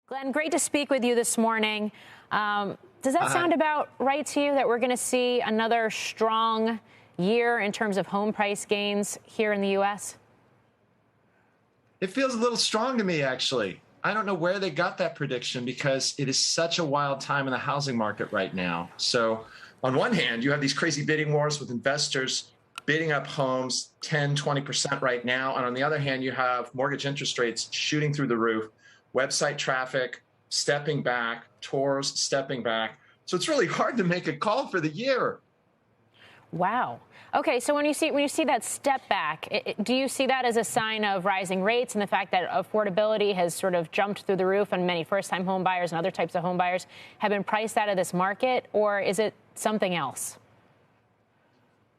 Glenn, great to speak with you this morning. Does that sound about right to you, that we're going to see another strong year in terms of home price gains here in the U.S.? It feels a little strong to me, actually. I don't know where they got that prediction because it is such a wild time in the housing market right now. So on one hand, you have these crazy bidding wars with investors bidding up homes 10, 20% right now. And on the other hand, you have mortgage interest rates shooting through the roof, website traffic stepping back, tours stepping back. So it's really hard to make a call for the year. Wow. Okay, so when you see that step back, do you see that as a sign of rising rates and the fact that affordability has sort of jumped through the roof and many first-time home buyers and other types of home buyers have been priced out of this market, or is it something else?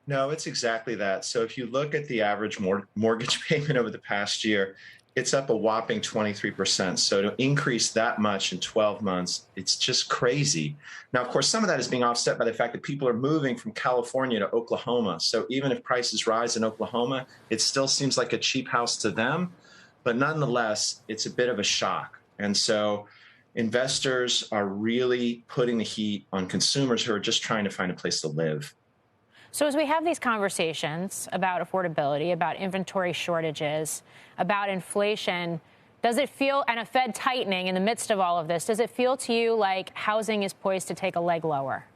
No, it's exactly that. So if you look at the average mortgage payment over the past year, it's up a whopping 23%. So to increase that much in 12 months, it's just crazy. Now, of course, some of that is being offset by the fact that people are moving from California to Oklahoma. So even if prices rise in Oklahoma, it still seems like a cheap house to them. But nonetheless, it's a bit of a shock. And so investors are really putting the heat on consumers who are just trying to find a place to live. So as we have these conversations about affordability, about inventory shortages, about inflation, does it feel, and a Fed tightening in the midst of all of this, does it feel to you like housing is poised to take a leg lower?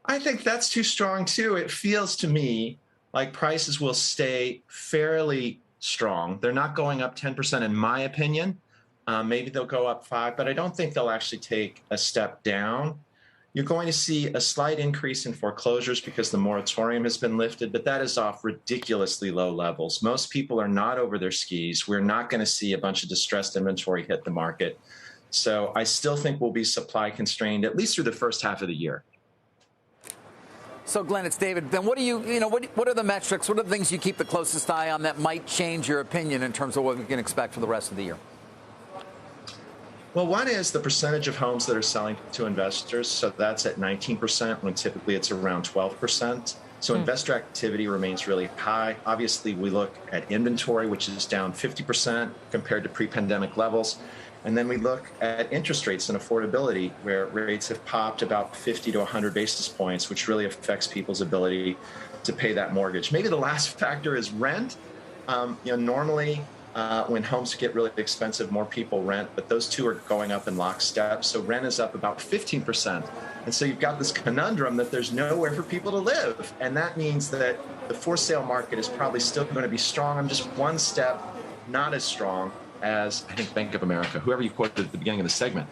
I think that's too strong, too. It feels to me like prices will stay fairly strong. They're not going up 10%, in my opinion. Maybe they'll go up 5%, but I don't think they'll actually take a step down. You're going to see a slight increase in foreclosures because the moratorium has been lifted, but that is off ridiculously low levels. Most people are not over their skis. We're not going to see a bunch of distressed inventory hit the market. So I still think we'll be supply constrained, at least through the first half of the year. So, Glenn, it's David. Then what are the metrics? What are the things you keep the closest eye on that might change your opinion in terms of what we can expect for the rest of the year? Well, one is the percentage of homes that are selling to investors. So that's at 19% when typically it's around 12%. So investor activity remains really high. Obviously, we look at inventory, which is down 50% compared to pre-pandemic levels. And then we look at interest rates and affordability, where rates have popped about 50 to 100 basis points, which really affects people's ability to pay that mortgage. Maybe the last factor is rent. Normally, when homes get really expensive, more people rent, but those two are going up in lockstep. So rent is up about 15%. And so you've got this conundrum that there's nowhere for people to live. And that means that the for sale market is probably still going to be strong. I'm just one step not as strong as, I think, Bank of America, whoever you quoted at the beginning of the segment.